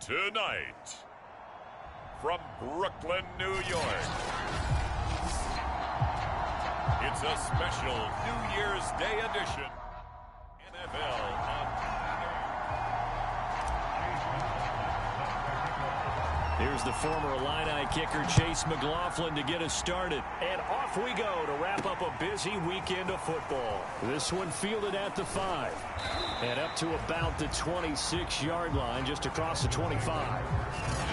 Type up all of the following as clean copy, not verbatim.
Tonight, from Brooklyn, New York, it's a special New Year's Day edition. NFL on Here's the former Illini kicker Chase McLaughlin to get us started. And off we go to wrap up a busy weekend of football. This one fielded at the 5. And up to about the 26-yard line, just across the 25.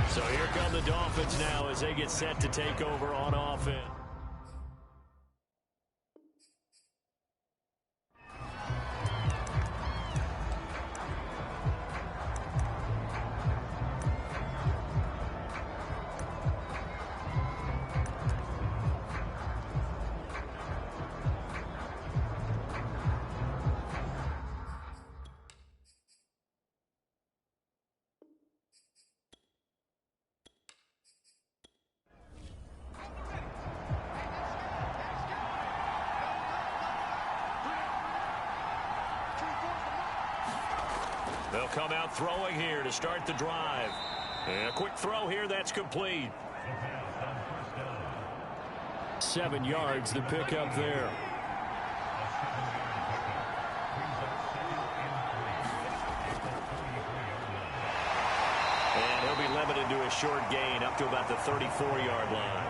So here come the Dolphins now as they get set to take over on offense. They'll come out throwing here to start the drive. And a quick throw here, that's complete. 7 yards, the pickup there. And he'll be limited to a short gain up to about the 34-yard line.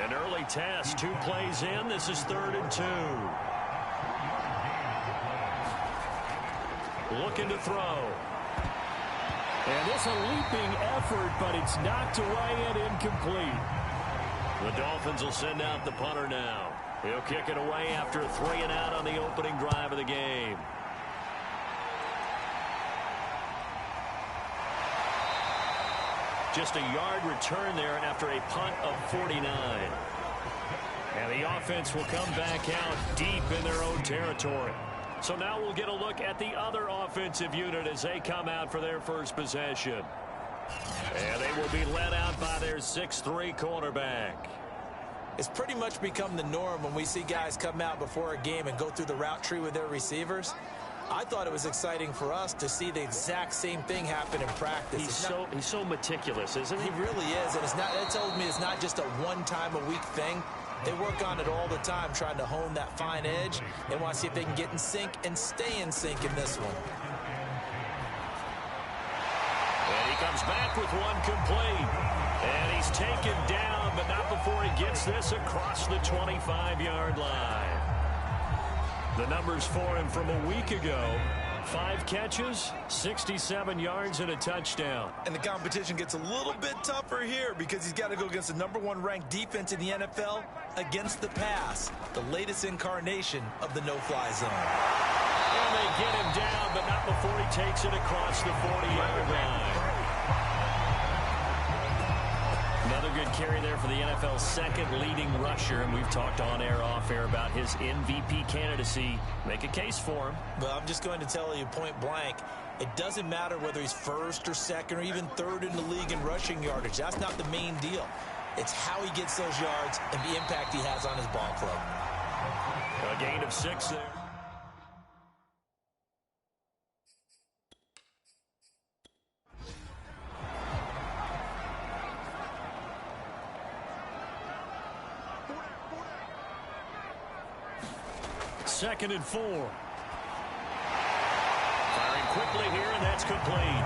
An early test, 2 plays in. This is 3rd and 2. Looking to throw. And this a leaping effort, but it's knocked away and incomplete. The Dolphins will send out the punter now. He'll kick it away after a 3-and-out on the opening drive of the game. Just a yard return there after a punt of 49. And the offense will come back out deep in their own territory. So now we'll get a look at the other offensive unit as they come out for their first possession. And they will be led out by their 6'3" quarterback. It's pretty much become the norm when we see guys come out before a game and go through the route tree with their receivers. I thought it was exciting for us to see the exact same thing happen in practice. He's so meticulous, isn't he? He really is, and it tells me it's not just a one-time-a-week thing. They work on it all the time, trying to hone that fine edge. They want to see if they can get in sync and stay in sync in this one. And he comes back with one complete. And he's taken down, but not before he gets this across the 25-yard line. The numbers for him from a week ago: 5 catches, 67 yards, and a touchdown. And the competition gets a little bit tougher here because he's got to go against the #1 ranked defense in the NFL against the pass, the latest incarnation of the no-fly zone. And they get him down, but not before he takes it across the 40-yard line. Another good carry there for the NFL's second leading rusher, and we've talked on air, off air about his MVP candidacy. Make a case for him. Well, I'm just going to tell you point blank, it doesn't matter whether he's first or second or even third in the league in rushing yardage. That's not the main deal. It's how he gets those yards and the impact he has on his ball club. A gain of 6 there. Second and 4. Firing quickly here, and that's complete.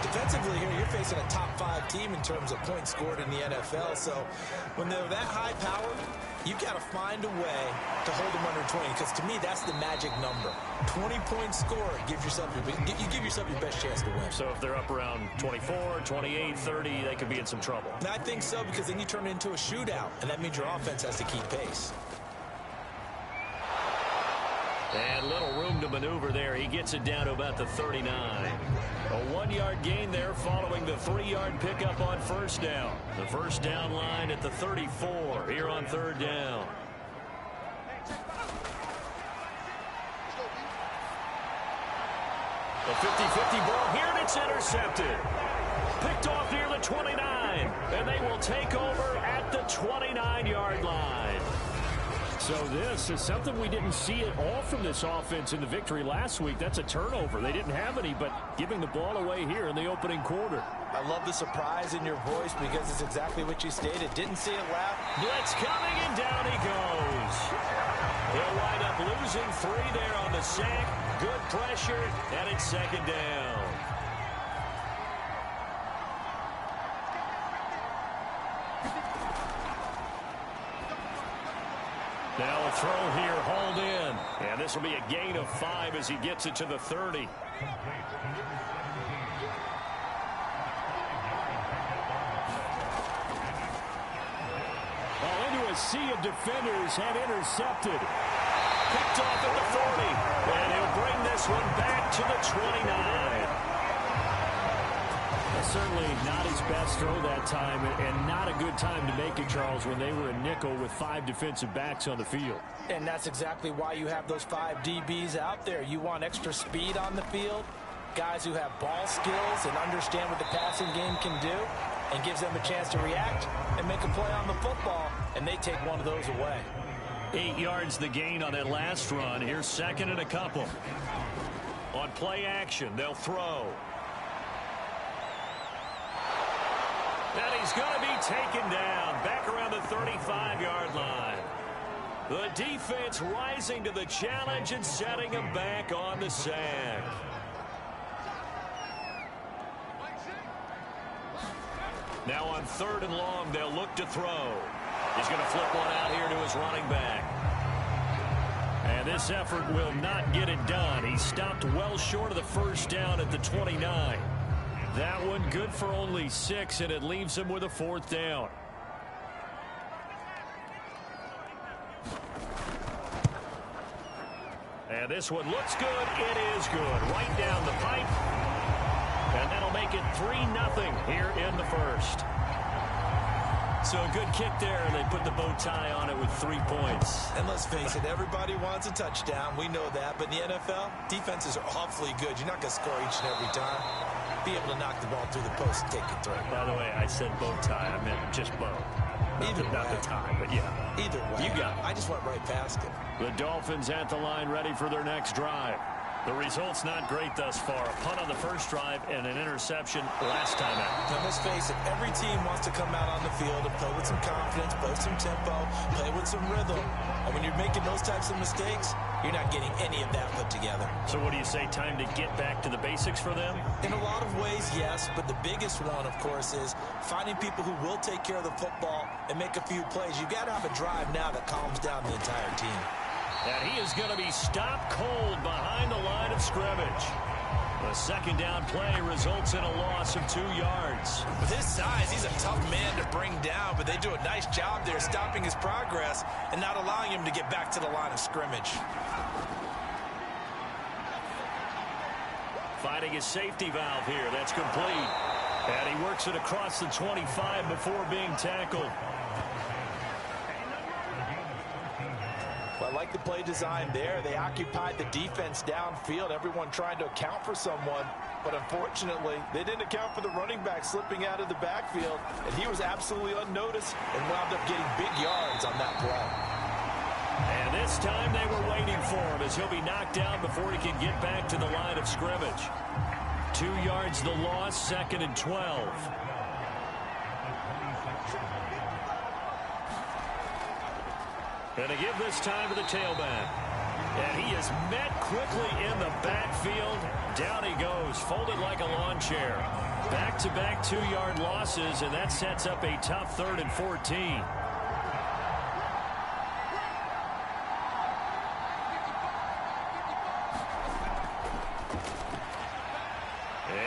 Defensively here, you're facing a top 5 team in terms of points scored in the NFL. So when they're that high powered, you got to find a way to hold them under 20. Because to me, that's the magic number. 20 points scored, you give yourself your best chance to win. So if they're up around 24, 28, 30, they could be in some trouble. And I think so, because then you turn it into a shootout, and that means your offense has to keep pace. And little room to maneuver there. He gets it down to about the 39. A 1-yard gain there following the 3-yard pickup on first down. The first down line at the 34 here on 3rd down. A 50-50 ball here, and it's intercepted. Picked off near the 29, and they will take over at the 29-yard line. So this is something we didn't see at all from this offense in the victory last week. That's a turnover. They didn't have any, but giving the ball away here in the opening quarter. I love the surprise in your voice because it's exactly what you stated. Didn't see it loud. Blitz coming, and down he goes. He'll wind up losing 3 there on the sack. Good pressure, and it's second down. Now a throw here, hauled in. And this will be a gain of 5 as he gets it to the 30. Into a sea of defenders and intercepted. Picked off at the 40. And he'll bring this one back to the 29. Certainly not his best throw that time, and not a good time to make it, Charles, when they were a nickel with 5 defensive backs on the field. And that's exactly why you have those 5 DBs out there. You want extra speed on the field, guys who have ball skills and understand what the passing game can do, and gives them a chance to react and make a play on the football, and they take one of those away. 8 yards the gain on that last run. Here's second and a couple. On play action, they'll throw. And he's going to be taken down back around the 35-yard line. The defense rising to the challenge and setting him back on the sack. Now on 3rd and long, they'll look to throw. He's going to flip one out here to his running back. And this effort will not get it done. He stopped well short of the first down at the 29. That one good for only 6, and it leaves him with a 4th down. And this one looks good. It is good. Right down the pipe. And that'll make it 3-0 here in the first. So a good kick there, and they put the bow tie on it with 3 points. And let's face it, everybody wants a touchdown. We know that. But in the NFL, defenses are awfully good. You're not going to score each and every time. Be able to knock the ball through the post and take it through. By the way, I said bow tie. I meant just bow. Not the tie, but yeah. Either way. You got it. I just went right past it. The Dolphins at the line ready for their next drive. The result's not great thus far. A punt on the first drive and an interception last time out. Now, let's face it, every team wants to come out on the field and play with some confidence, play with some tempo, play with some rhythm. And when you're making those types of mistakes, you're not getting any of that put together. So what do you say, time to get back to the basics for them? In a lot of ways, yes, but the biggest one, of course, is finding people who will take care of the football and make a few plays. You've got to have a drive now that calms down the entire team. And he is going to be stopped cold behind the line of scrimmage. The second down play results in a loss of 2 yards. With his size, he's a tough man to bring down, but they do a nice job there stopping his progress and not allowing him to get back to the line of scrimmage. Finding his safety valve here. That's complete. And he works it across the 25 before being tackled. I like the play design there. They occupied the defense downfield, everyone trying to account for someone. But unfortunately, they didn't account for the running back slipping out of the backfield, and he was absolutely unnoticed and wound up getting big yards on that play. And this time they were waiting for him as he'll be knocked down before he can get back to the line of scrimmage. 2 yards the loss, 2nd and 12. Gonna give this time to the tailback. And he is met quickly in the backfield. Down he goes, folded like a lawn chair. Back-to-back 2-yard losses, and that sets up a tough 3rd and 14.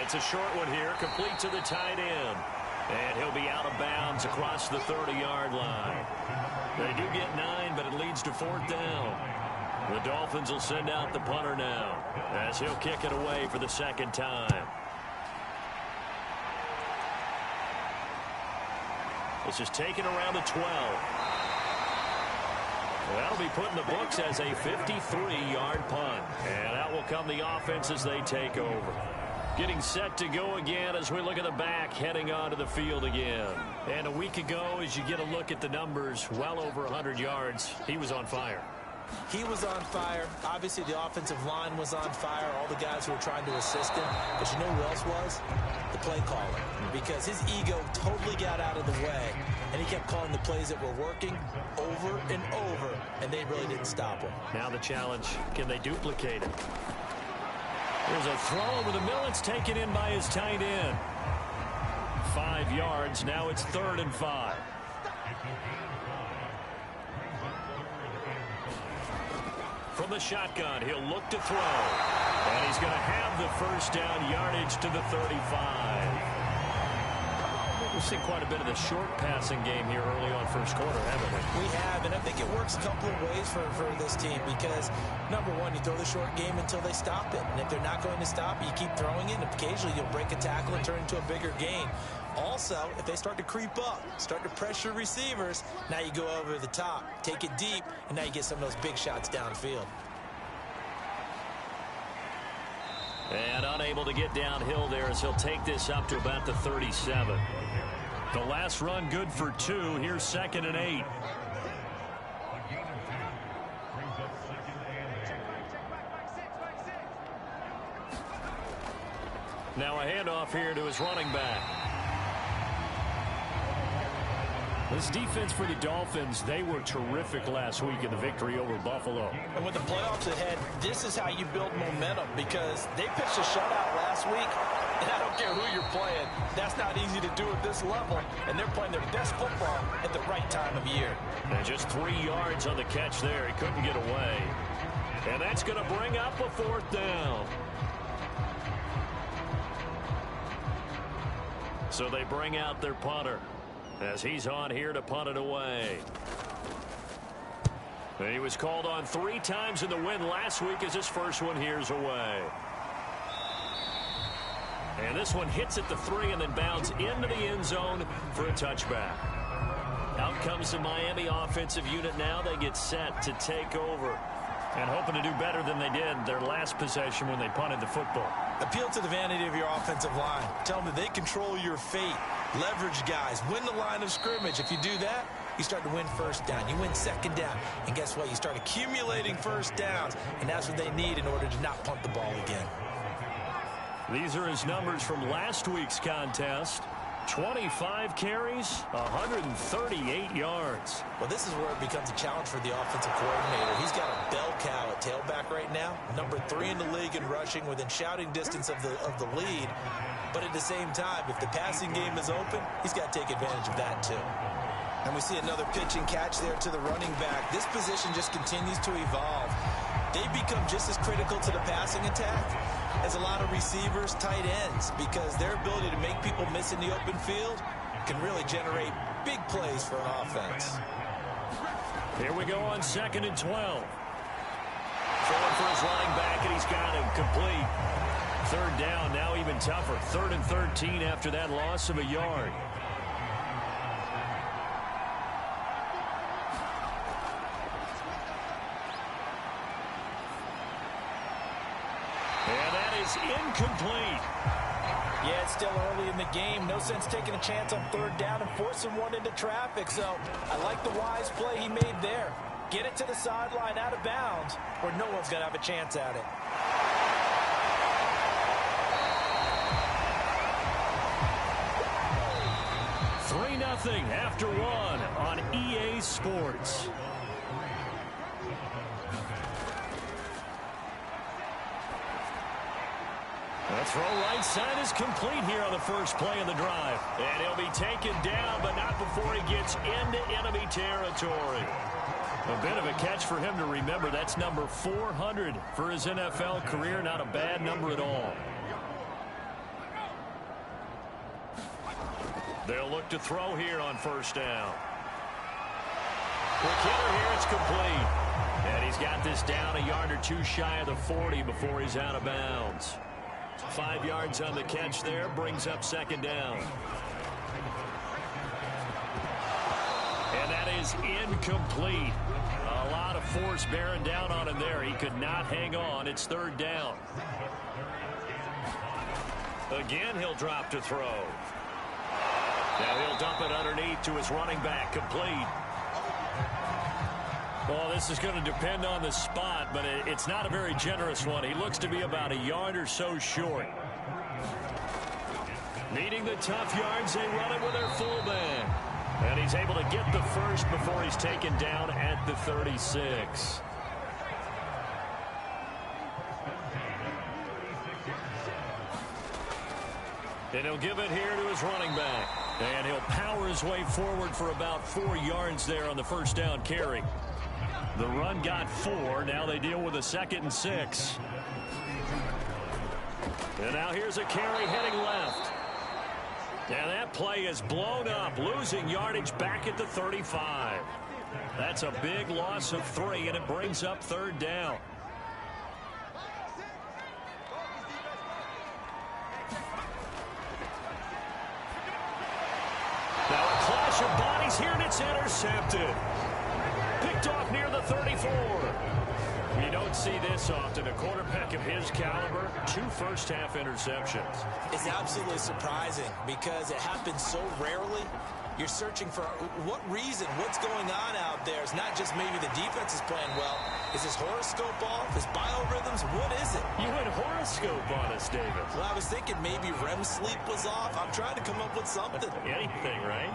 It's a short one here, complete to the tight end. And he'll be out of bounds across the 30-yard line. They do get 9, but it leads to 4th down. The Dolphins will send out the punter now as he'll kick it away for the second time. This is taken around the 12. That'll be put in the books as a 53-yard punt. And out will come the offense as they take over. Getting set to go again as we look at the back heading onto the field again. And a week ago, as you get a look at the numbers, well over 100 yards, he was on fire. He was on fire. Obviously, the offensive line was on fire, all the guys who were trying to assist him. But you know who else was? The play caller. Because his ego totally got out of the way, and he kept calling the plays that were working over and over, and they really didn't stop him. Now the challenge, can they duplicate it? There's a throw over the middle. It's taken in by his tight end. 5 yards. Now it's 3rd and 5. From the shotgun, he'll look to throw. And he's going to have the first down, yardage to the 35. We've seen quite a bit of the short passing game here early on first quarter, haven't we? We have, and I think it works a couple of ways for this team because, number one, you throw the short game until they stop it. And if they're not going to stop it, you keep throwing it, and occasionally you'll break a tackle and turn into a bigger gain. Also, if they start to creep up, start to pressure receivers, now you go over the top, take it deep, and now you get some of those big shots downfield. And unable to get downhill there as he'll take this up to about the 37. The last run good for 2. Here's 2nd and 8. Now a handoff here to his running back. This defense for the Dolphins, they were terrific last week in the victory over Buffalo. And with the playoffs ahead, this is how you build momentum because they pitched a shutout last week, and I don't care who you're playing. That's not easy to do at this level, and they're playing their best football at the right time of year. And just 3 yards on the catch there. He couldn't get away. And that's going to bring up a 4th down. So they bring out their punter as he's on here to punt it away. And he was called on 3 times in the win last week as his first one here's away. And this one hits at the 3 and then bounds into the end zone for a touchback. Out comes the Miami offensive unit now. They get set to take over. And hoping to do better than they did their last possession when they punted the football. Appeal to the vanity of your offensive line. Tell them that they control your fate. Leverage guys. Win the line of scrimmage. If you do that, you start to win first down. You win second down. And guess what? You start accumulating first downs. And that's what they need in order to not punt the ball again. These are his numbers from last week's contest. 25 carries, 138 yards. Well, this is where it becomes a challenge for the offensive coordinator. He's got a bell cow at tailback right now, number 3 in the league in rushing, within shouting distance of the lead. But at the same time, if the passing game is open, he's got to take advantage of that too. And we see another pitch and catch there to the running back. This position just continues to evolve. They become just as critical to the passing attack as a lot of receivers, tight ends, because their ability to make people miss in the open field can really generate big plays for an offense. Here we go on 2nd and 12. Throwing for his running back, and he's got him complete. 3rd down, now even tougher. 3rd and 13 after that loss of a yard. Incomplete. Yeah, it's still early in the game. No sense taking a chance on 3rd down and forcing one into traffic. So I like the wise play he made there. Get it to the sideline out of bounds where no one's going to have a chance at it. Nothing after 1 on EA Sports. The throw right side is complete here on the first play of the drive. And he'll be taken down, but not before he gets into enemy territory. A bit of a catch for him to remember. That's number 400 for his NFL career. Not a bad number at all. They'll look to throw here on first down. Quick hitter here, it's complete. And he's got this down a yard or two shy of the 40 before he's out of bounds. 5 yards on the catch there, brings up second down. And that is incomplete. A lot of force bearing down on him there. He could not hang on. It's third down. Again, he'll drop to throw. Now he'll dump it underneath to his running back, complete. Well, this is going to depend on the spot, but it's not a very generous one. He looks to be about a yard or so short. Needing the tough yards, they run it with their fullback. And he's able to get the first before he's taken down at the 36. And he'll give it here to his running back. And he'll power his way forward for about 4 yards there on the first down carry. The run got 4. Now they deal with a 2nd and 6. And now here's a carry heading left. And that play is blown up, losing yardage back at the 35. That's a big loss of 3, and it brings up 3rd down. Now a clash of bodies here, and it's intercepted. Picked off near the 34. You don't see this often. A quarterback of his caliber, 2 first-half interceptions. It's absolutely surprising because it happens so rarely. You're searching for what reason, what's going on out there. It's not just maybe the defense is playing well. Is his horoscope off? His biorhythms? What is it? You went horoscope on us, David. Well, I was thinking maybe REM sleep was off. I'm trying to come up with something. Anything, right?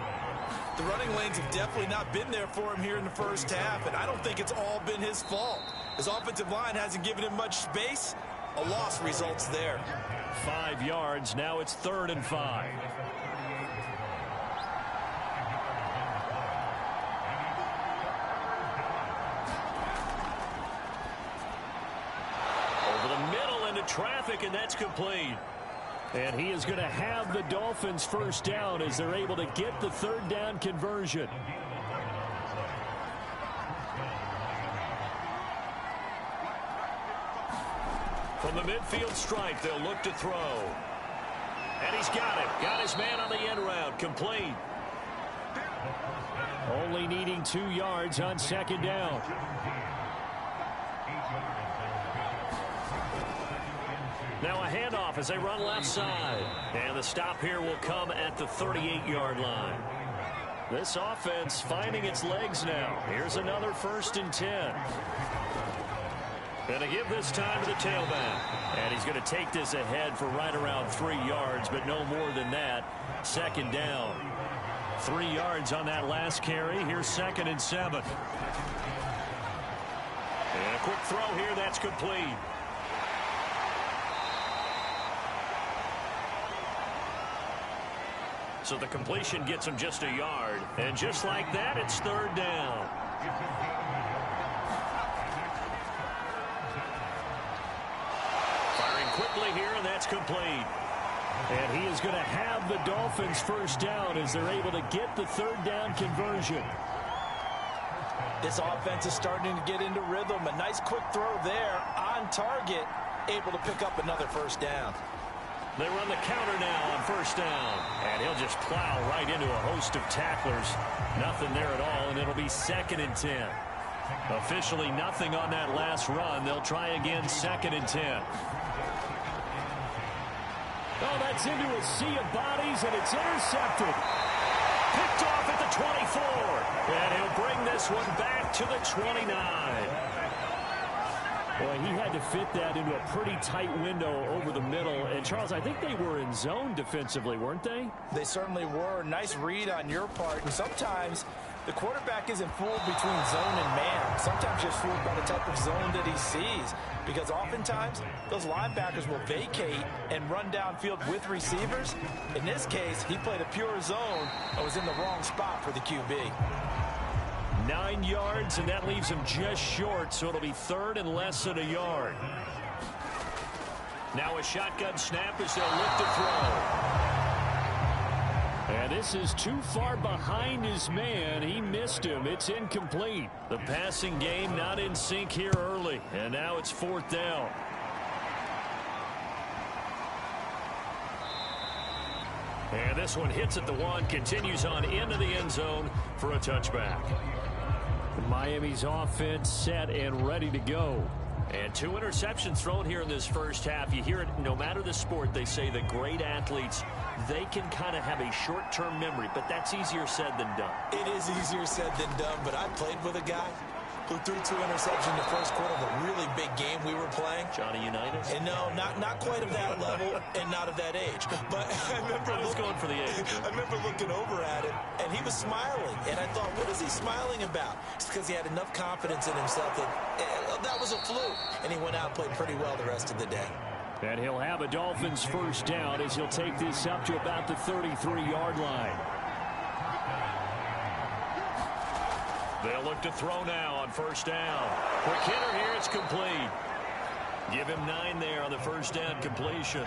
The running lanes have definitely not been there for him here in the first half, and I don't think it's all been his fault. His offensive line hasn't given him much space. A loss results there. 5 yards. Now it's 3rd and 5. Over the middle into traffic, and that's complete. And he is going to have the Dolphins first down as they're able to get the 3rd down conversion. From the midfield stripe, they'll look to throw. And he's got it. Got his man on the end route. Complete. Only needing 2 yards on 2nd down. Now a handoff as they run left side. And the stop here will come at the 38-yard line. This offense finding its legs now. Here's another 1st and 10. And to give this time to the tailback. And he's going to take this ahead for right around 3 yards, but no more than that. 2nd down. 3 yards on that last carry. Here's 2nd and 7. And a quick throw here. That's complete. So the completion gets him just a yard. And just like that, it's 3rd down. Firing quickly here, and that's complete. And he is going to have the Dolphins first down as they're able to get the 3rd down conversion. This offense is starting to get into rhythm. A nice quick throw there on target, able to pick up another first down. They run the counter now on first down. And he'll just plow right into a host of tacklers. Nothing there at all, and it'll be 2nd and 10. Officially nothing on that last run. They'll try again, 2nd and 10. Oh, that's into a sea of bodies, and it's intercepted. Picked off at the 24. And he'll bring this one back to the 29. Boy, he had to fit that into a pretty tight window over the middle. And, Charles, I think they were in zone defensively, weren't they? They certainly were. Nice read on your part. And sometimes the quarterback isn't fooled between zone and man. Sometimes just fooled by the type of zone that he sees. Because oftentimes, those linebackers will vacate and run downfield with receivers. In this case, he played a pure zone and was in the wrong spot for the QB. 9 yards, and that leaves him just short, so it'll be 3rd and less than a yard. Now a shotgun snap as they'll look to throw. And this is too far behind his man. He missed him. It's incomplete. The passing game not in sync here early, and now it's 4th down. And this one hits at the 1, continues on into the end zone for a touchback. Miami's offense set and ready to go. And 2 interceptions thrown here in this first half. You hear it no matter the sport. They say that great athletes, they can kind of have a short-term memory, but that's easier said than done. It is easier said than done, but I played with a guy who threw 2 interceptions in the first quarter of a really big game we were playing. Johnny Unitas? And no, not quite of that level and not of that age. But I was going for the age. I remember looking over at him, and he was smiling. And I thought, what is he smiling about? It's because he had enough confidence in himself that was a fluke. And he went out and played pretty well the rest of the day. And he'll have a Dolphins first down as he'll take this up to about the 33-yard line. They'll look to throw now on first down. Quick hitter here, it's complete. Give him 9 there on the first down completion.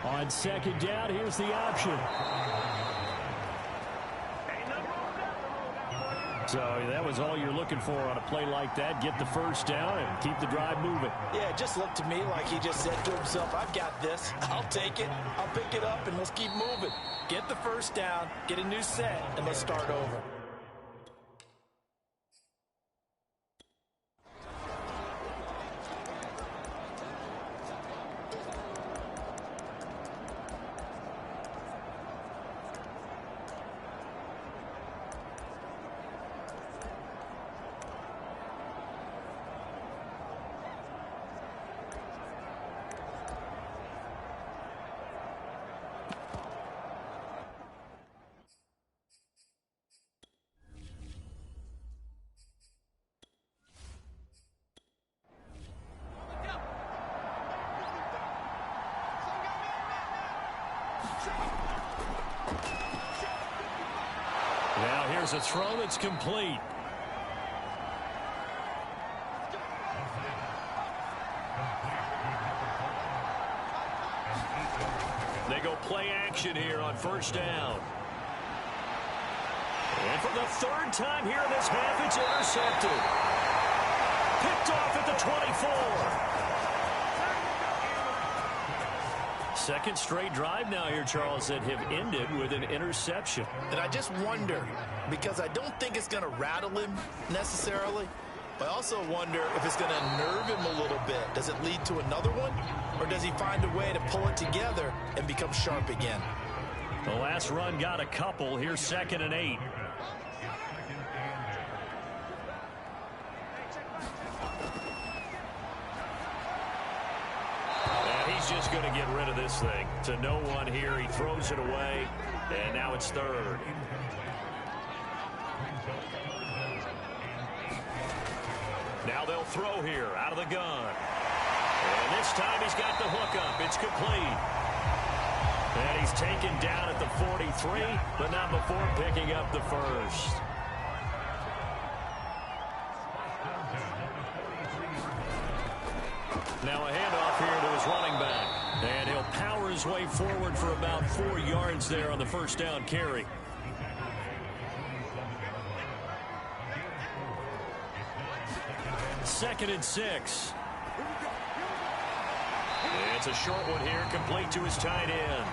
On second down, here's the option. So that was all you're looking for on a play like that. Get the first down and keep the drive moving. Yeah, it just looked to me like he just said to himself, I've got this. I'll take it. I'll pick it up, and let's keep moving. Get the first down, get a new set, and let's start over. Now here's a throw that's complete. They go play action here on first down. And for the 3rd time here in this half, it's intercepted. Picked off at the 24. Second straight drive now here, Charles, that have ended with an interception. And I just wonder, because I don't think it's going to rattle him necessarily, but I also wonder if it's going to nerve him a little bit. Does it lead to another one? Or does he find a way to pull it together and become sharp again? The last run got a couple. Here's 2nd and 8. Just going to get rid of this thing to no one here. He throws it away, and now it's 3rd. Now they'll throw here out of the gun. And this time he's got the hook up. It's complete. And he's taken down at the 43, but not before picking up the first. Now a handoff here to his running back. And he'll power his way forward for about 4 yards there on the first down carry. Second and 6. It's a short one here, complete to his tight end.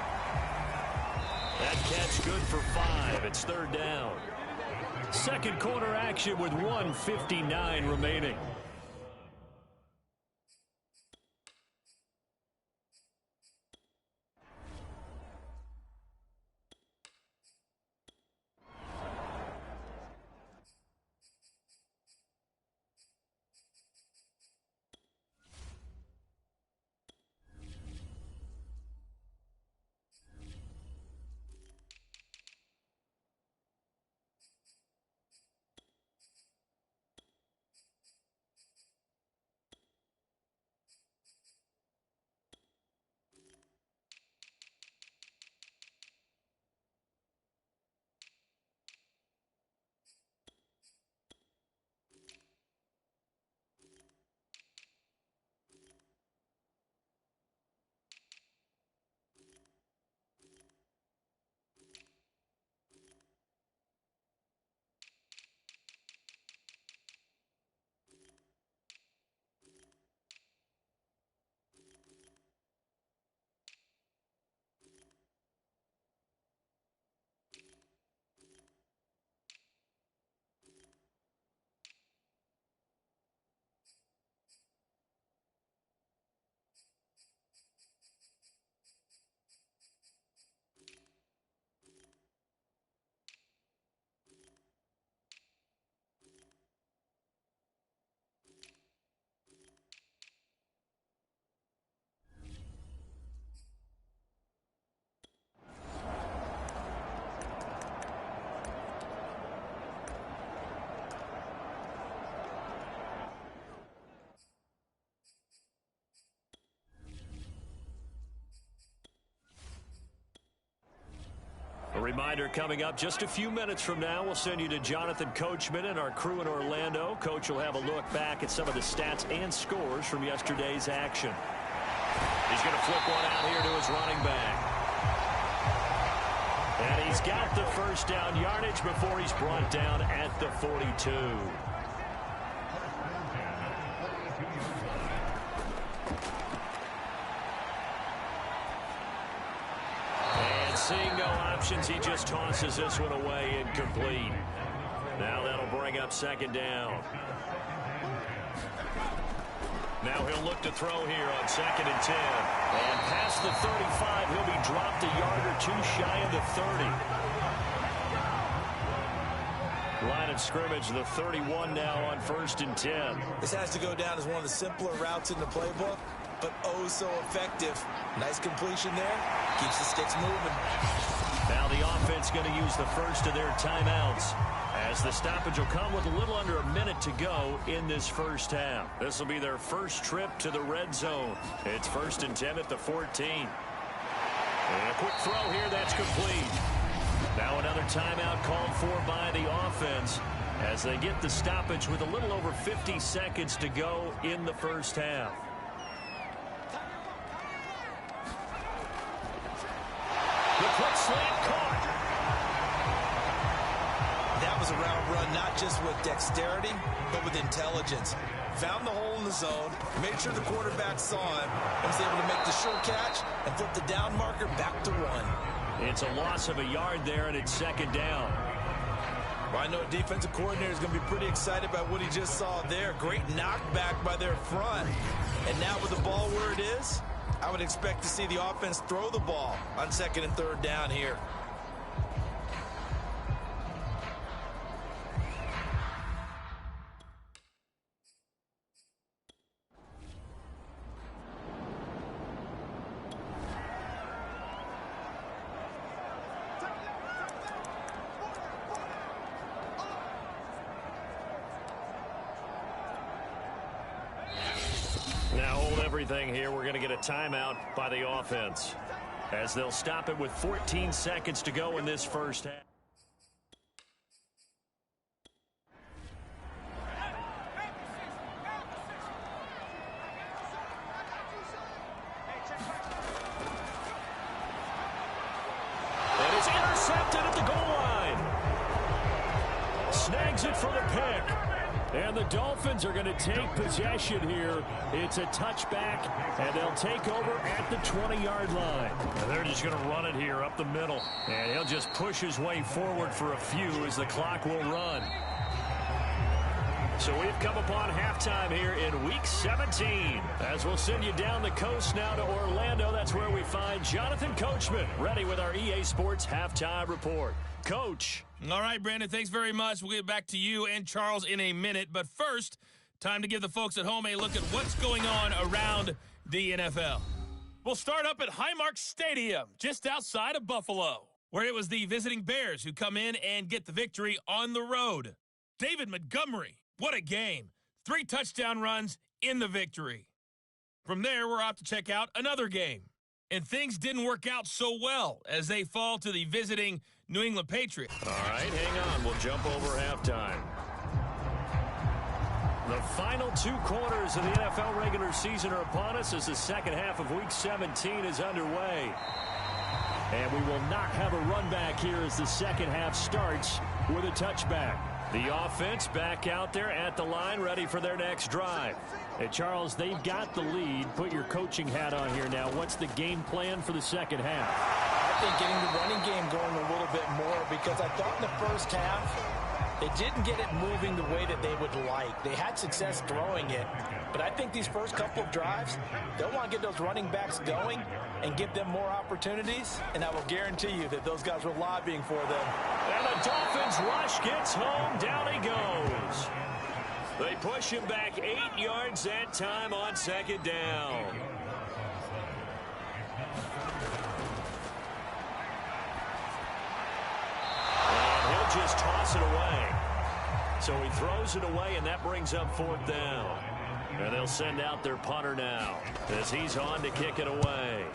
That catch good for 5. It's 3rd down. Second quarter action with 1:59 remaining. A reminder coming up just a few minutes from now, we'll send you to Jonathan Coachman and our crew in Orlando. Coach will have a look back at some of the stats and scores from yesterday's action. He's going to flip one out here to his running back. And he's got the first down yardage before he's brought down at the 42. Seeing no options, he just tosses this one away incomplete. Now that'll bring up second down. Now he'll look to throw here on 2nd and 10. And past the 35, he'll be dropped a yard or two shy of the 30. Line of scrimmage, the 31 now on 1st and 10. This has to go down as one of the simpler routes in the playbook, but oh so effective. Nice completion there. Keeps the sticks moving. Now the offense going to use the first of their timeouts, as the stoppage will come with a little under a minute to go in this first half. This will be their first trip to the red zone. It's 1st and 10 at the 14. And a quick throw here, that's complete. Now another timeout called for by the offense as they get the stoppage with a little over 50 seconds to go in the first half. The quick slant caught. That was a route run, not just with dexterity, but with intelligence. Found the hole in the zone, made sure the quarterback saw him, and was able to make the sure catch and flip the down marker back to 1. It's a loss of a yard there, and it's 2nd down. Well, I know a defensive coordinator is going to be pretty excited about what he just saw there. Great knockback by their front. And now with the ball where it is, I would expect to see the offense throw the ball on 2nd and 3rd down here. Now hold everything here. We're going to get a timeout by the offense, as they'll stop it with 14 seconds to go in this first half. And it's intercepted at the goal line. Snags it for the pick. And the Dolphins are going to take possession here. It's a touchback, and they'll take over at the 20-yard line. And they're just going to run it here up the middle. And he'll just push his way forward for a few as the clock will run. So we've come upon halftime here in Week 17. As we'll send you down the coast now to Orlando, that's where we find Jonathan Coachman, ready with our EA Sports Halftime Report. Coach. All right, Brandon, thanks very much. We'll get back to you and Charles in a minute. But first, time to give the folks at home a look at what's going on around the NFL. We'll start up at Highmark Stadium, just outside of Buffalo, where it was the visiting Bears who come in and get the victory on the road. David Montgomery, what a game. 3 touchdown runs in the victory. From there, we're off to check out another game. And things didn't work out so well as they fall to the visiting New England Patriots. All right, hang on. We'll jump over halftime. The final 2 quarters of the NFL regular season are upon us as the second half of Week 17 is underway. And we will not have a run back here as the second half starts with a touchback. The offense back out there at the line, ready for their next drive. Hey, Charles, they've got the lead. Put your coaching hat on here now. What's the game plan for the second half? I think getting the running game going a little bit more, because I thought in the first half they didn't get it moving the way that they would like. They had success throwing it, but I think these first couple of drives, they'll want to get those running backs going and give them more opportunities, and I will guarantee you that those guys were lobbying for them. And the Dolphins rush gets home. Down he goes. They push him back 8 yards that time on second down. And he'll just toss it away. So he throws it away, and that brings up 4th down. And they'll send out their punter now as he's on to kick it away.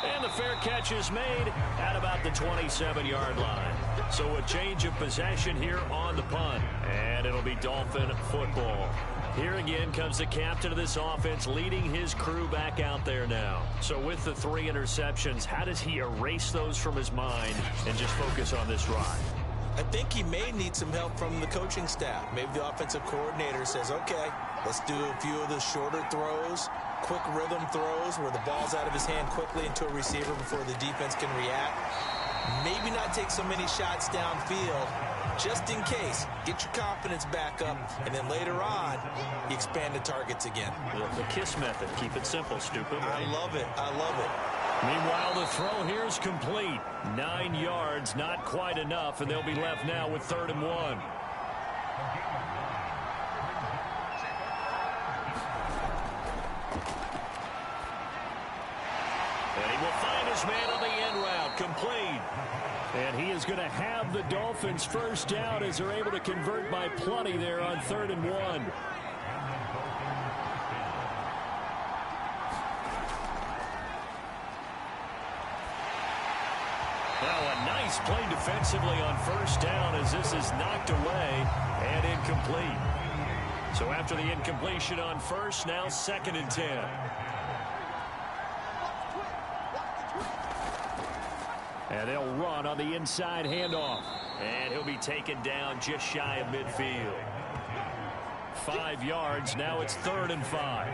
And the fair catch is made at about the 27-yard line. So a change of possession here on the punt. And it'll be Dolphin football. Here again comes the captain of this offense leading his crew back out there now. So with the 3 interceptions, how does he erase those from his mind and just focus on this drive? I think he may need some help from the coaching staff. Maybe the offensive coordinator says, okay, let's do a few of the shorter throws, quick rhythm throws where the ball's out of his hand quickly into a receiver before the defense can react. Maybe not take so many shots downfield just in case. Get your confidence back up, and then later on, you expand the targets again. The KISS method. Keep it simple, stupid. Right? I love it. I love it. Meanwhile, the throw here is complete. 9 yards, not quite enough, and they'll be left now with 3rd and 1. And he will find his man on the end route, complete. And he is going to have the Dolphins first down as they're able to convert by plenty there on 3rd and 1. Now a nice play defensively on first down as this is knocked away and incomplete. So after the incompletion on first, now 2nd and 10. And they'll run on the inside handoff. And he'll be taken down just shy of midfield. 5 yards, now it's 3rd and 5.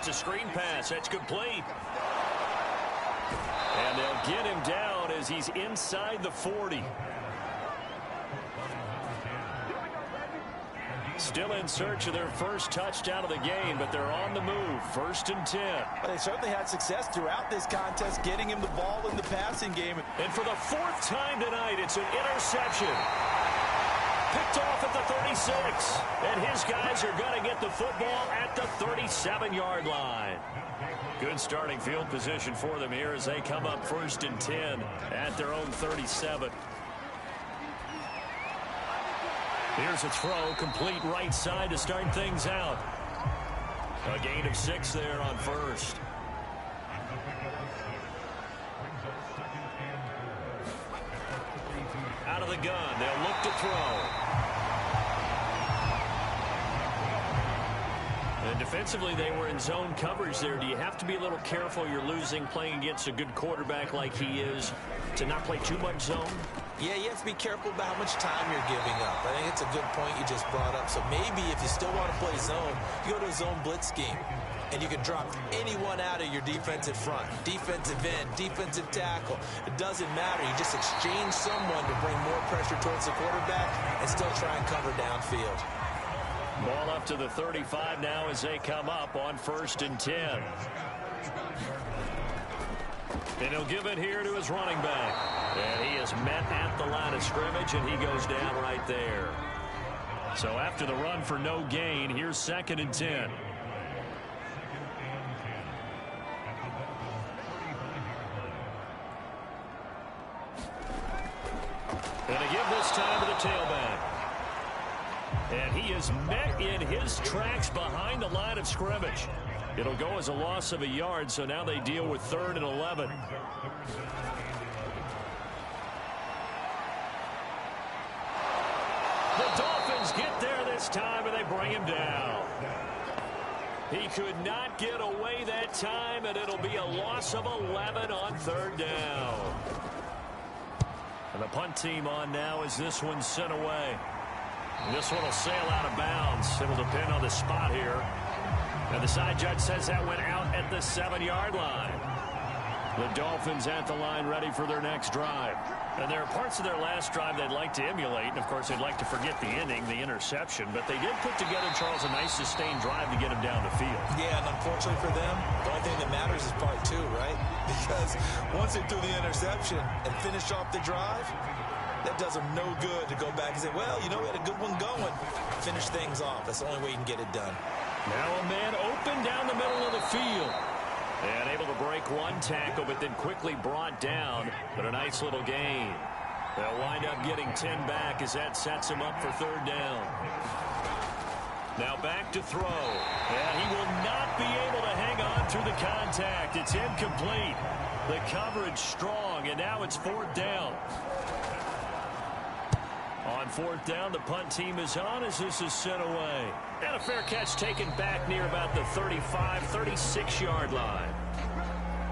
It's a screen pass. That's complete. And they'll get him down as he's inside the 40. Still in search of their first touchdown of the game, but they're on the move. 1st and 10. Well, they certainly had success throughout this contest, getting him the ball in the passing game. And for the 4th time tonight, it's an interception. Picked off at the 36. And his guys are going to get the football at the 37-yard line. Good starting field position for them here as they come up 1st and 10 at their own 37. Here's a throw, complete right side to start things out. A gain of 6 there on first. Out of the gun, they'll look to throw. And defensively, they were in zone coverage there. Do you have to be a little careful? You're losing playing against a good quarterback like he is to not play too much zone? Yeah, you have to be careful about how much time you're giving up. I think it's a good point you just brought up. So maybe if you still want to play zone, you go to a zone blitz scheme. And you can drop anyone out of your defensive front. Defensive end, defensive tackle. It doesn't matter. You just exchange someone to bring more pressure towards the quarterback and still try and cover downfield. Ball up to the 35 now as they come up on 1st and 10. And he'll give it here to his running back. And he is met at the line of scrimmage, and he goes down right there. So after the run for no gain, here's 2nd and 10. And a give this time to the tailback. And he is met in his tracks behind the line of scrimmage. It'll go as a loss of a yard, so now they deal with 3rd and 11. The Dolphins get there this time, and they bring him down. He could not get away that time, and it'll be a loss of 11 on 3rd down. And the punt team on now as this one's sent away. This one will sail out of bounds. It'll depend on the spot here. And the side judge says that went out at the 7-yard line. The Dolphins at the line ready for their next drive. And there are parts of their last drive they'd like to emulate. And, of course, they'd like to forget the ending, the interception. But they did put together, Charles, a nice sustained drive to get him down the field. Yeah, and unfortunately for them, the only thing that matters is part 2, right? Because once they threw the interception and finished off the drive, that does them no good to go back and say, well, you know, we had a good one going. Finish things off. That's the only way you can get it done. Now a man open down the middle of the field. And able to break one tackle, but then quickly brought down. But a nice little gain. They'll wind up getting 10 back as that sets him up for 3rd down. Now back to throw. And he will not be able to hang on through the contact. It's incomplete. The coverage strong, and now it's 4th down. On 4th down, the punt team is on as this is sent away. And a fair catch taken back near about the 35, 36-yard line.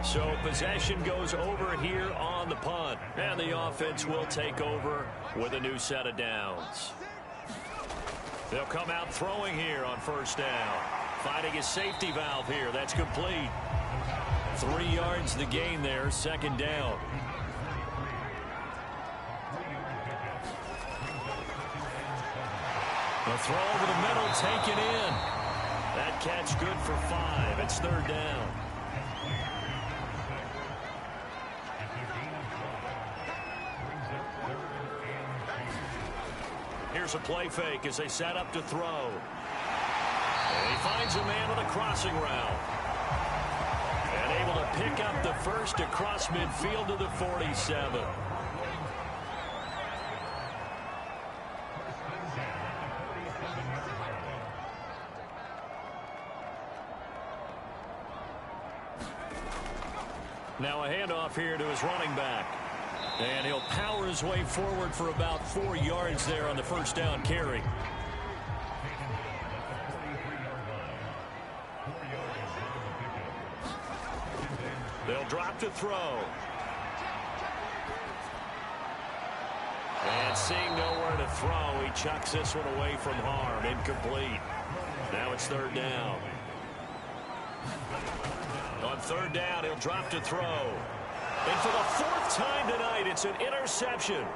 So possession goes over here on the punt. And the offense will take over with a new set of downs. They'll come out throwing here on 1st down. Finding a safety valve here. That's complete. 3 yards the gain there. 2nd down. The throw over the middle taken in. That catch good for 5. It's 3rd down. Here's a play fake as they set up to throw. And he finds a man on a crossing route. And able to pick up the first across midfield to the 47. Now a handoff here to his running back. And he'll power his way forward for about 4 yards there on the 1st down carry. They'll drop to throw. And seeing nowhere to throw, he chucks this one away from harm. Incomplete. Now it's 3rd down. On 3rd down, he'll drop to throw. And for the 4th time tonight, it's an interception.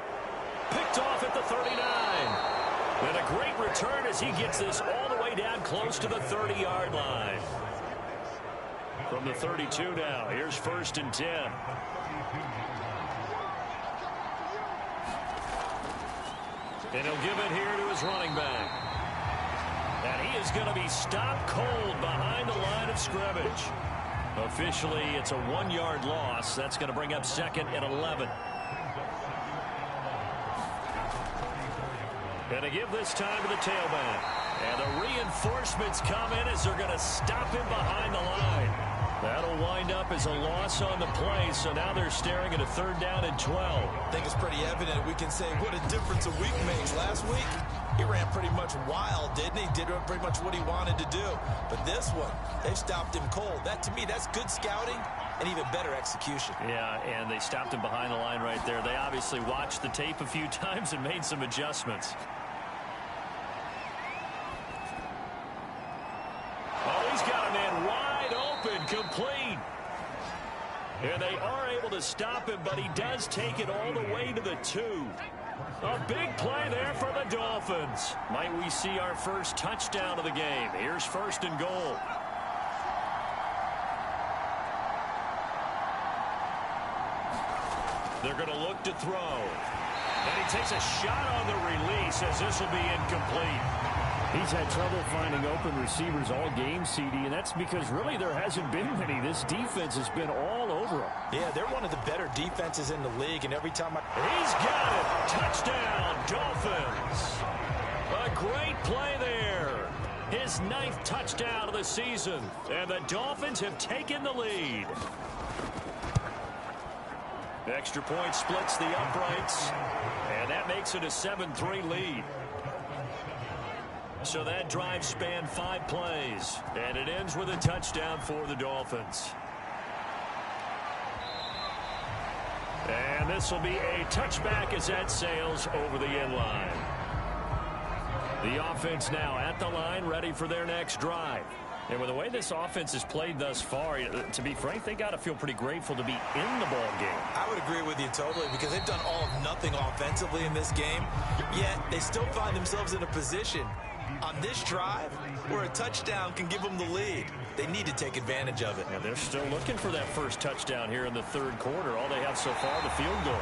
Picked off at the 39. And a great return as he gets this all the way down close to the 30-yard line. From the 32 now, here's 1st and 10. And he'll give it here to his running back. And he is going to be stopped cold behind the line of scrimmage. Officially, it's a 1-yard loss. That's going to bring up 2nd and 11. And to give this time to the tailback. And the reinforcements come in as they're going to stop him behind the line. That'll wind up as a loss on the play, so now they're staring at a 3rd down and 12. I think it's pretty evident. We can say what a difference a week makes. Last week, he ran pretty much wild, didn't he? Did pretty much what he wanted to do. But this one, they stopped him cold. That, to me, that's good scouting and even better execution. Yeah, and they stopped him behind the line right there. They obviously watched the tape a few times and made some adjustments. Oh, he's got a man wide open, complete. And they are able to stop him, but he does take it all the way to the 2. A big play there for the Dolphins. Might we see our first touchdown of the game? Here's 1st and goal. They're going to look to throw. And he takes a shot on the release as this will be incomplete. He's had trouble finding open receivers all game, CD, and that's because really there hasn't been many. This defense has been all over him. Yeah, they're one of the better defenses in the league, and every time He's got it! Touchdown, Dolphins! A great play there. His 9th touchdown of the season, and the Dolphins have taken the lead. Extra point splits the uprights, and that makes it a 7-3 lead. So that drive spanned 5 plays, and it ends with a touchdown for the Dolphins. And this will be a touchback as that sails over the end line. The offense now at the line, ready for their next drive. And with the way this offense has played thus far, to be frank, they got to feel pretty grateful to be in the ball game. I would agree with you totally because they've done all of nothing offensively in this game, yet they still find themselves in a position on this drive where a touchdown can give them the lead. They need to take advantage of it. And they're still looking for that first touchdown here in the 3rd quarter. All they have so far, the field goal.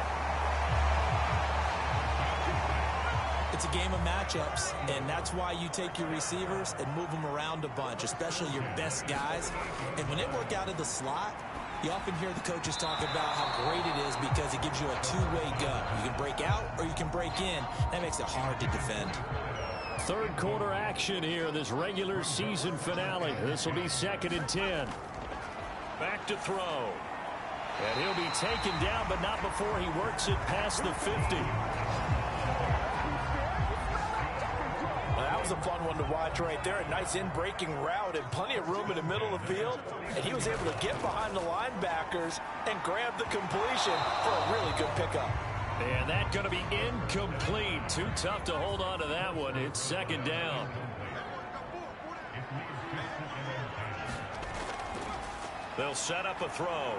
It's a game of matchups, and that's why you take your receivers and move them around a bunch, especially your best guys. And when they work out of the slot, you often hear the coaches talk about how great it is because it gives you a two-way gun. You can break out or you can break in. That makes it hard to defend. third quarter action here, this regular season finale. This will be 2nd and 10. Back to throw. And he'll be taken down, but not before he works it past the 50. That was a fun one to watch right there. A nice in-breaking route and plenty of room in the middle of the field. And he was able to get behind the linebackers and grab the completion for a really good pickup. And that's going to be incomplete. Too tough to hold on to that one. It's 2nd down. They'll set up a throw.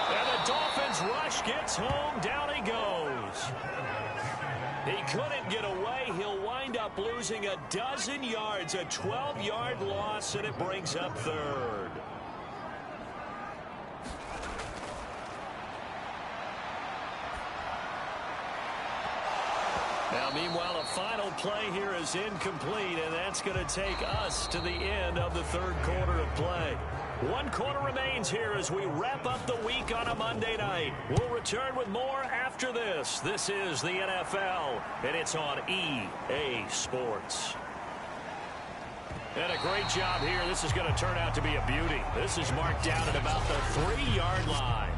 And the Dolphins rush gets home. Down he goes. He couldn't get away. He'll wind up losing a dozen yards. A 12-yard loss, and it brings up 3rd. Now, meanwhile, a final play here is incomplete, and that's going to take us to the end of the 3rd quarter of play. 1 quarter remains here as we wrap up the week on a Monday night. We'll return with more after this. This is the NFL, and it's on EA Sports. And a great job here. This is going to turn out to be a beauty. This is marked down at about the 3-yard line.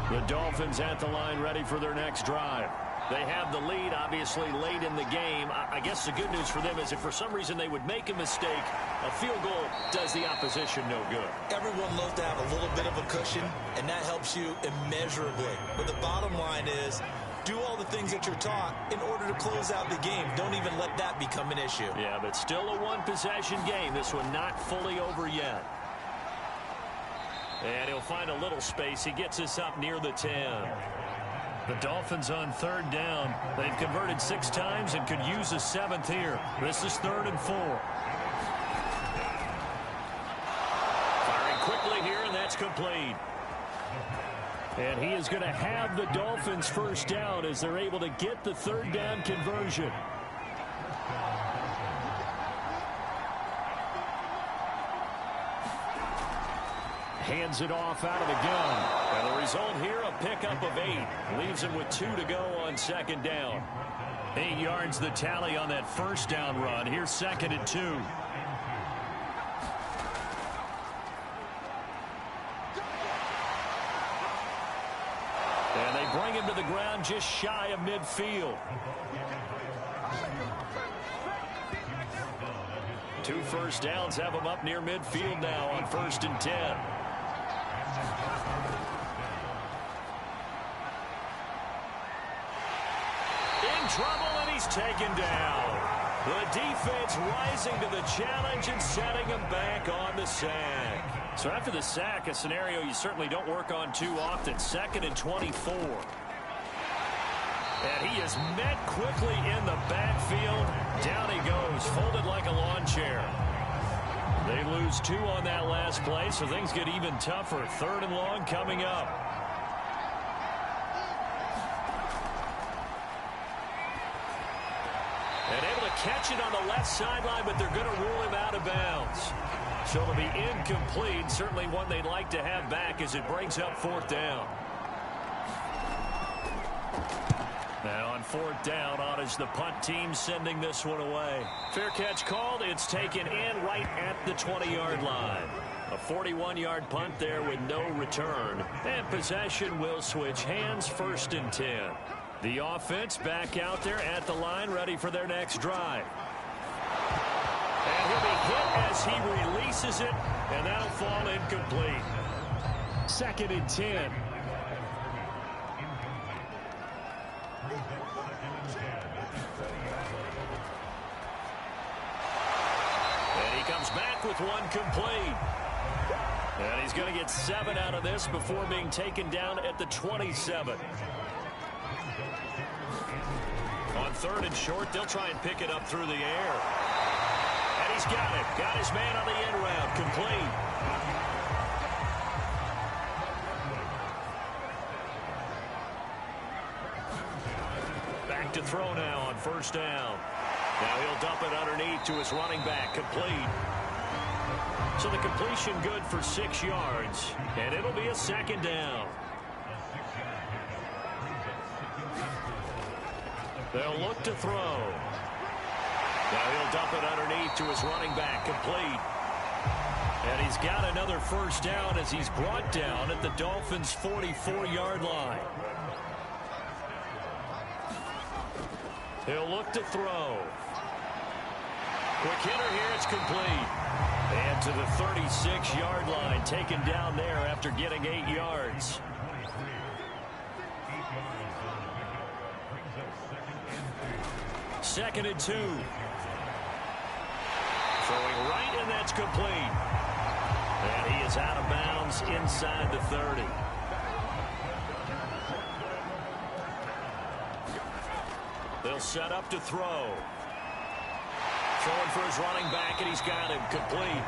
The Dolphins at the line ready for their next drive. They have the lead, obviously, late in the game. I guess the good news for them is if for some reason they would make a mistake, a field goal does the opposition no good. Everyone loves to have a little bit of a cushion, and that helps you immeasurably. But the bottom line is, do all the things that you're taught in order to close out the game. Don't even let that become an issue. Yeah, but still a one-possession game. This one not fully over yet. And he'll find a little space. He gets us up near the 10. The Dolphins on 3rd down. They've converted 6 times and could use a 7th here. This is 3rd and 4. Firing quickly here, and that's complete. And he is going to have the Dolphins first down as they're able to get the 3rd down conversion. Hands it off out of the gun. And the result here, a pickup of 8. Leaves him with 2 to go on 2nd down. 8 yards the tally on that first down run. Here's 2nd and 2. And they bring him to the ground just shy of midfield. 2 first downs have him up near midfield now on 1st and 10. In trouble, and he's taken down. The defense rising to the challenge and setting him back on the sack. So after the sack, a scenario you certainly don't work on too often. 2nd and 24. And he is met quickly in the backfield. Down he goes, folded like a lawn chair. They lose 2 on that last play, so things get even tougher. 3rd and long coming up. And able to catch it on the left sideline, but they're going to rule him out of bounds. So it'll be incomplete. Certainly one they'd like to have back as it brings up 4th down. Now on 4th down, on is the punt team sending this one away. Fair catch called. It's taken in right at the 20-yard line. A 41-yard punt there with no return. And possession will switch hands. 1st and 10. The offense back out there at the line, ready for their next drive. And he'll be hit as he releases it, and that'll fall incomplete. 2nd and 10. And he comes back with one complete. And he's going to get 7 out of this before being taken down at the 27. On 3rd and short, they'll try and pick it up through the air. And he's got it. Got his man on the end route. Complete. Back to throw now on 1st down. Now he'll dump it underneath to his running back. Complete. So the completion good for 6 yards. And it'll be a 2nd down. They'll look to throw. Now he'll dump it underneath to his running back, complete. And he's got another first down as he's brought down at the Dolphins' 44-yard line. He'll look to throw. Quick hitter here, it's complete. And to the 36-yard line, taken down there after getting 8 yards. Second and 2. Throwing right, and that's complete. And he is out of bounds inside the 30. They'll set up to throw. Throwing for his running back, and he's got him complete.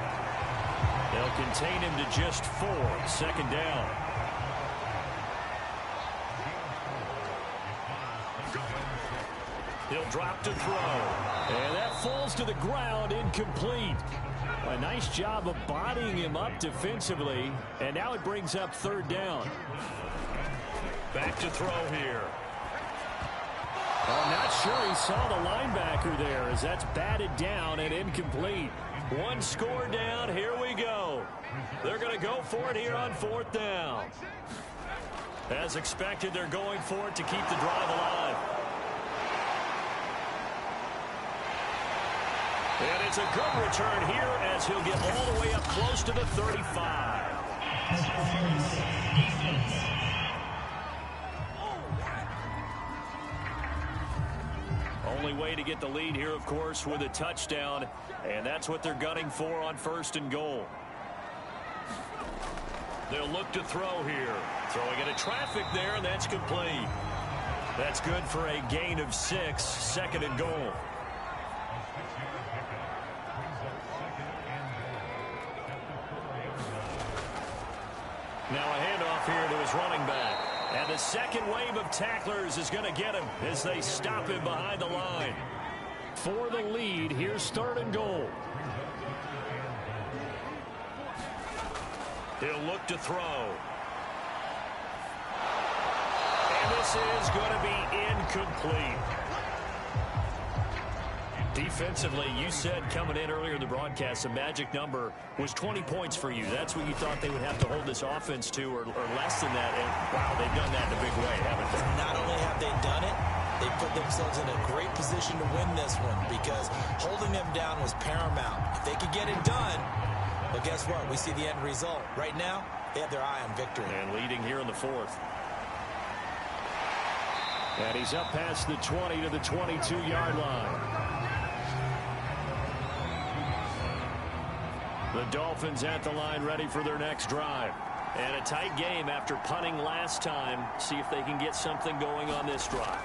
They'll contain him to just 4. Second down. He'll drop to throw. And that falls to the ground, incomplete. A nice job of bodying him up defensively. And now it brings up third down. Back to throw here. I'm not sure he saw the linebacker there as that's batted down and incomplete. One score down. Here we go. They're going to go for it here on fourth down. As expected, they're going for it to keep the drive alive. And it's a good return here as he'll get all the way up close to the 35. Only way to get the lead here, of course, with a touchdown. And that's what they're gunning for on first and goal. They'll look to throw here. Throwing into traffic there, and that's complete. That's good for a gain of 6. Second and goal. Now a handoff here to his running back. And the second wave of tacklers is going to get him as they stop him behind the line. For the lead, here's third and goal. He'll look to throw. And this is going to be incomplete. Defensively, you said coming in earlier in the broadcast, the magic number was 20 points for you. That's what you thought they would have to hold this offense to, or less than that. And, wow, they've done that in a big way, haven't they? Not only have they done it, they put themselves in a great position to win this one because holding them down was paramount. If they could get it done, well, guess what? We see the end result. Right now, they have their eye on victory. And leading here in the fourth. And he's up past the 20 to the 22-yard line. The Dolphins at the line ready for their next drive. And a tight game after punting last time. See if they can get something going on this drive.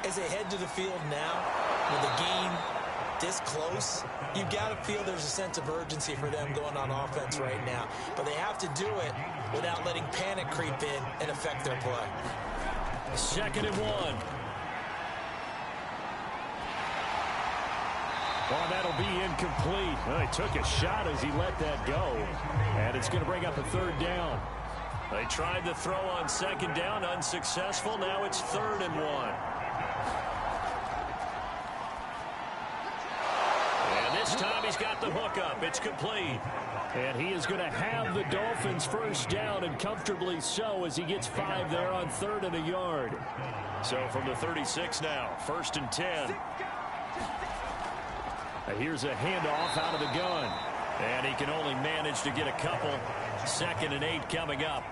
As they head to the field now, with the game this close, you've got to feel there's a sense of urgency for them going on offense right now. But they have to do it without letting panic creep in and affect their play. Second and 1. Oh, that'll be incomplete. Well, he took a shot as he let that go. And it's going to bring up a third down. They tried to throw on second down, unsuccessful. Now it's third and 1. And this time he's got the hook up. It's complete. And he is going to have the Dolphins first down, and comfortably so, as he gets 5 there on third and a yard. So from the 36 now, first and 10. Here's a handoff out of the gun. And he can only manage to get a couple. Second and 8 coming up.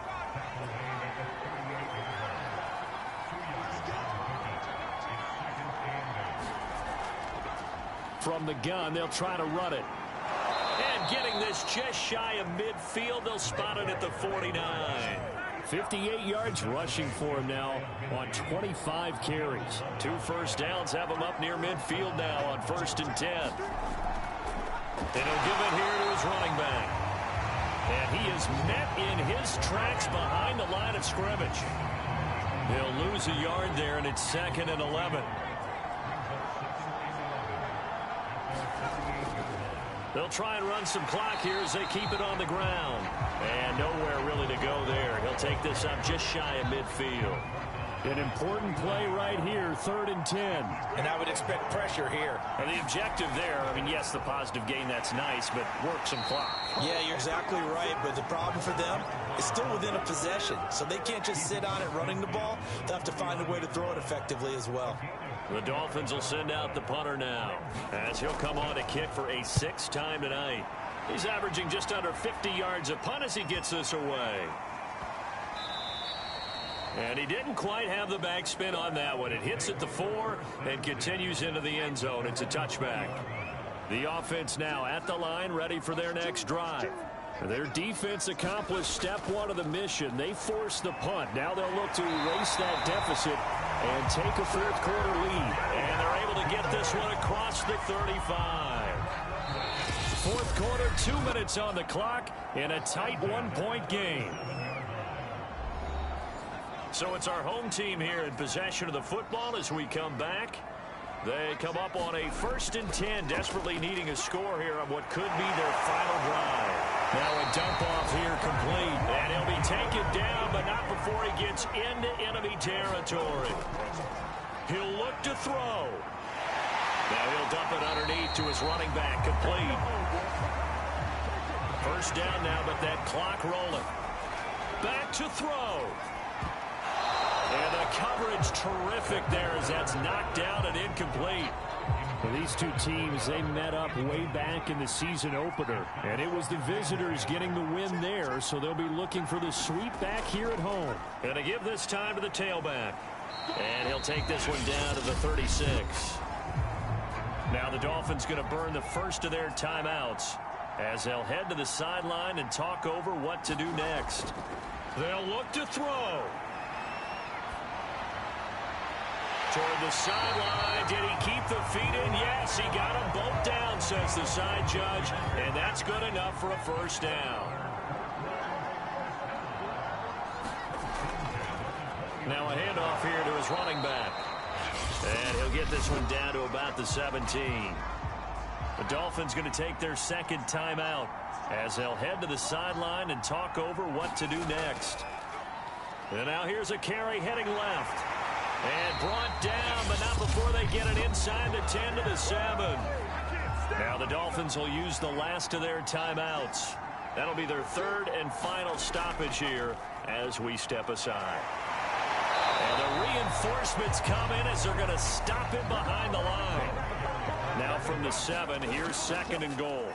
From the gun, they'll try to run it. And getting this just shy of midfield, they'll spot it at the 49. 58 yards rushing for him now on 25 carries. 2 first downs have him up near midfield now on first and 10. And he'll give it here to his running back. And he is met in his tracks behind the line of scrimmage. He'll lose a yard there, and it's second and 11. They'll try and run some clock here as they keep it on the ground. And nowhere really to go there. He'll take this up just shy of midfield. An important play right here, 3rd and 10. And I would expect pressure here. And the objective there, I mean, yes, the positive gain, that's nice, but work some clock. Yeah, you're exactly right, but the problem for them is still within a possession, so they can't just sit on it running the ball. They'll have to find a way to throw it effectively as well. The Dolphins will send out the punter now, as he'll come on to kick for a 6th time tonight. He's averaging just under 50 yards a punt as he gets this away. And he didn't quite have the backspin on that one. It hits at the 4 and continues into the end zone. It's a touchback. The offense now at the line, ready for their next drive. Their defense accomplished step 1 of the mission. They forced the punt. Now they'll look to erase that deficit and take a 4th quarter lead. And they're able to get this one across the 35. 4th quarter, 2 minutes on the clock in a tight 1-point game. So it's our home team here in possession of the football as we come back. They come up on a 1st and 10, desperately needing a score here on what could be their final drive. Now a dump off here complete, and he'll be taken down, but not before he gets into enemy territory. He'll look to throw. Now he'll dump it underneath to his running back, complete. 1st down now, but that clock rolling. Back to throw. And the coverage terrific there as that's knocked down and incomplete. Well, these two teams, they met up way back in the season opener. And it was the visitors getting the win there, so they'll be looking for the sweep back here at home. Going to give this time to the tailback. And he'll take this one down to the 36. Now the Dolphins going to burn the first of their timeouts as they'll head to the sideline and talk over what to do next. They'll look to throw. Toward the sideline. Did he keep the feet in? Yes, he got them both down, says the side judge. And that's good enough for a 1st down. Now a handoff here to his running back. And he'll get this one down to about the 17. The Dolphins going to take their 2nd timeout as they'll head to the sideline and talk over what to do next. And now here's a carry heading left. And brought down, but not before they get it inside the 10 to the 7. Now the Dolphins will use the last of their timeouts. That'll be their 3rd and final stoppage here as we step aside. And the reinforcements come in as they're going to stop him behind the line. Now from the 7, here's 2nd and goal.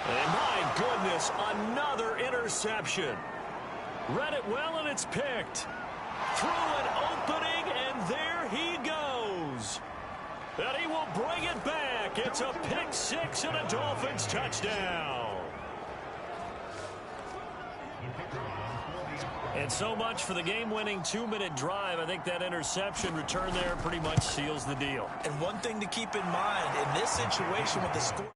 And my goodness, another interception. Read it well, and it's picked. Through an opening, and there he goes. And he will bring it back. It's a pick 6 and a Dolphins touchdown. And so much for the game-winning 2-minute drive. I think that interception return there pretty much seals the deal. And one thing to keep in mind, in this situation with the score.